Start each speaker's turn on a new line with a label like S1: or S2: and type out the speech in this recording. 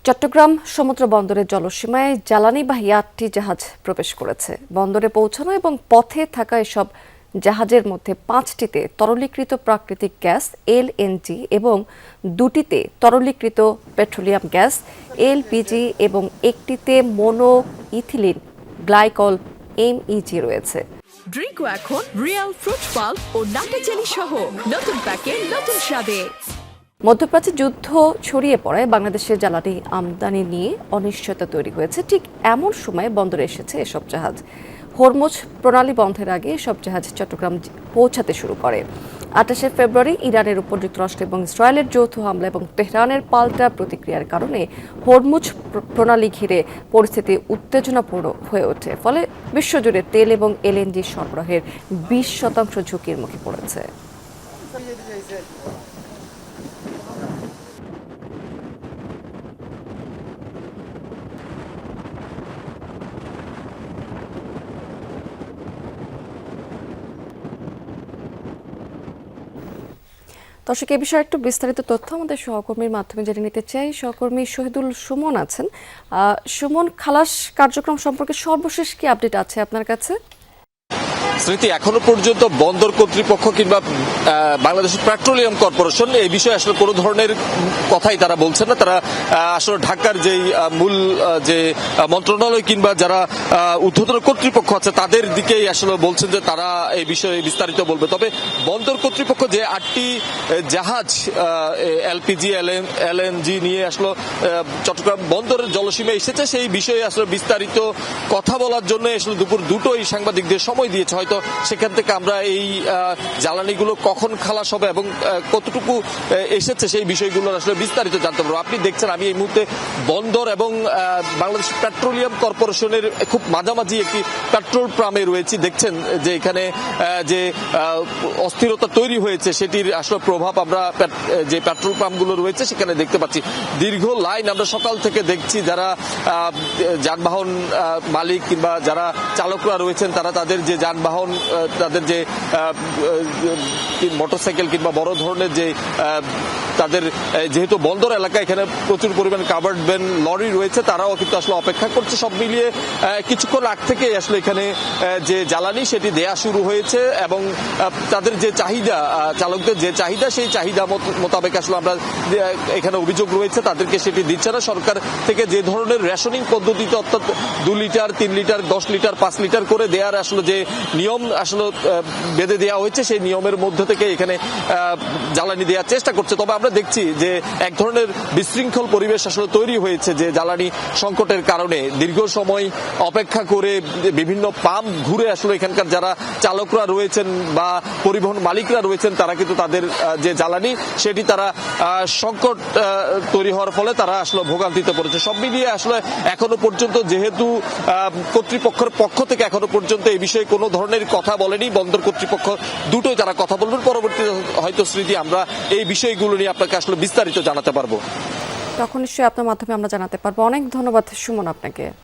S1: চট্টগ্রাম সমুদ্র বন্দরের জলসীমায় জ্বালানিবাহী ৮টি জাহাজ প্রবেশ করেছে। বন্দরে পৌঁছানো এবং পথে থাকা এসব জাহাজের মধ্যে ৫টিতে তরলীকৃত প্রাকৃতিক গ্যাস এলএনজি এবং ২টিতে তরলীকৃত পেট্রোলিয়াম গ্যাস এলপিজি এবং একটিতে মোনো ইথিলিন গ্লাইকল এমইজি রয়েছে।
S2: ড্রিঙ্কও এখন রিয়েল ফ্রুট পাল্প ও নাটে চেনি সহ নতুন প্যাকে নতুন স্বাদে।
S1: মধ্যপ্রাচ্যে যুদ্ধ ছড়িয়ে পড়ায় বাংলাদেশের জ্বালানি আমদানি নিয়ে অনিশ্চয়তা তৈরি হয়েছে। ঠিক এমন সময় বন্দরে এসেছে এসব জাহাজ। হরমুজ প্রণালী বন্ধের আগে এসব জাহাজ চট্টগ্রাম পৌঁছাতে শুরু করে। ২৮শে ফেব্রুয়ারি ইরানের উপর যুক্তরাষ্ট্র এবং ইসরায়েলের যৌথ হামলা এবং তেহরানের পাল্টা প্রতিক্রিয়ার কারণে হরমুজ প্রণালী ঘিরে পরিস্থিতি উত্তেজনাপূর্ণ হয়ে ওঠে। ফলে বিশ্বজুড়ে তেল এবং এলএনজি সরবরাহের ২০% ঝুঁকির মুখে পড়েছে। দর্শক, এ বিষয়ে একটু বিস্তারিত তথ্য আমাদের সহকর্মীর মাধ্যমে জেনে নিতে চাই। সহকর্মী শহীদুল সুমন আছেন। সুমন, খালাস কার্যক্রম সম্পর্কে সর্বশেষ কি আপডেট আছে আপনার কাছে?
S3: স্মৃতি, এখনো পর্যন্ত বন্দর কর্তৃপক্ষ কিংবা বাংলাদেশ পেট্রোলিয়াম কর্পোরেশন এই বিষয়ে আসলে কোনো ধরনের কথাই তারা বলছেন না। তারা আসলে ঢাকার যেই মূল যে মন্ত্রণালয় কিংবা যারা ঊর্ধ্বতন কর্তৃপক্ষ আছে তাদের দিকেই আসলে বলছেন যে তারা এই বিষয়ে বিস্তারিত বলবে। তবে বন্দর কর্তৃপক্ষ যে ৮টি জাহাজ এলপিজি এলএনজি নিয়ে আসলে চট্টগ্রাম বন্দরের জলসীমায় এসেছে সেই বিষয়ে আসলে বিস্তারিত কথা বলার জন্য আসলে দুপুর ২টোই সাংবাদিকদের সময় দিয়েছে। হয়তো সেখান থেকে আমরা এই জ্বালানিগুলো কখন খালাস হবে এবং কতটুকু এসেছে সেই বিষয়গুলো আসলে বিস্তারিত জানতে পারবো। আপনি দেখছেন আমি এই মুহূর্তে বন্দর এবং বাংলাদেশ পেট্রোলিয়াম কর্পোরেশনের খুব মাঝামাঝি একটি পেট্রোল পাম্পে রয়েছি। দেখছেন যে এখানে যে অস্থিরতা তৈরি হয়েছে সেটির আসলে প্রভাব আমরা যে পেট্রোল পাম্পগুলো রয়েছে সেখানে দেখতে পাচ্ছি। দীর্ঘ লাইন আমরা সকাল থেকে দেখছি। যারা যানবাহন মালিক কিংবা যারা চালকরা রয়েছেন তারা তাদের যে যানবাহন তাদের যে মোটরসাইকেল কিংবা বড় ধরনের যে তাদের যেহেতু বন্দর এলাকা এখানে প্রচুর পরিমাণ কাভার্ড ভ্যান লরি রয়েছে তারাও কিন্তু আসলে অপেক্ষা করছে। সব মিলিয়ে কিছুক্ষণ আগ থেকে আসলে এখানে যে জ্বালানি সেটি দেয়া শুরু হয়েছে এবং তাদের যে চাহিদা চালকদের যে চাহিদা সেই চাহিদা মোতাবেক আসলে আমরা এখানে অভিযোগ রয়েছে তাদেরকে সেটি দিচ্ছে না। সরকার থেকে যে ধরনের রেশনিং পদ্ধতিতে অর্থাৎ 2 লিটার 3 লিটার 10 লিটার 5 লিটার করে দেওয়ার আসলে যে নিয়ম আসলে বেঁধে দেওয়া হয়েছে সেই নিয়মের মধ্যে থেকে এখানে জ্বালানি দেওয়ার চেষ্টা করছে। তবে আমরা দেখছি যে এক ধরনের বিশৃঙ্খল পরিবেশ আসলে তৈরি হয়েছে যে জ্বালানি সংকটের কারণে দীর্ঘ সময় অপেক্ষা করে বিভিন্ন পাম্প ঘুরে আসলে এখানকার যারা চালকরা রয়েছেন বা পরিবহন মালিকরা রয়েছেন তারা কিন্তু তাদের যে জ্বালানি সেটি তারা সংকট তৈরি হওয়ার ফলে তারা আসলে ভোগান্তিতে পড়েছে। সব মিলিয়ে আসলে এখনো পর্যন্ত যেহেতু কর্তৃপক্ষের পক্ষ থেকে এখনো পর্যন্ত এই বিষয়ে কোনো ধরনের কথা বলেনি বন্দর কর্তৃপক্ষ, দুটোই তারা কথা বলবেন। পরবর্তীতে হয়তো স্মৃতি আমরা এই বিষয়গুলো নিয়ে আপনাকে আসলে বিস্তারিত জানাতে পারবো।
S1: তখন নিশ্চয়ই আপনার মাধ্যমে আমরা জানাতে পারবো। অনেক ধন্যবাদ সুমন আপনাকে।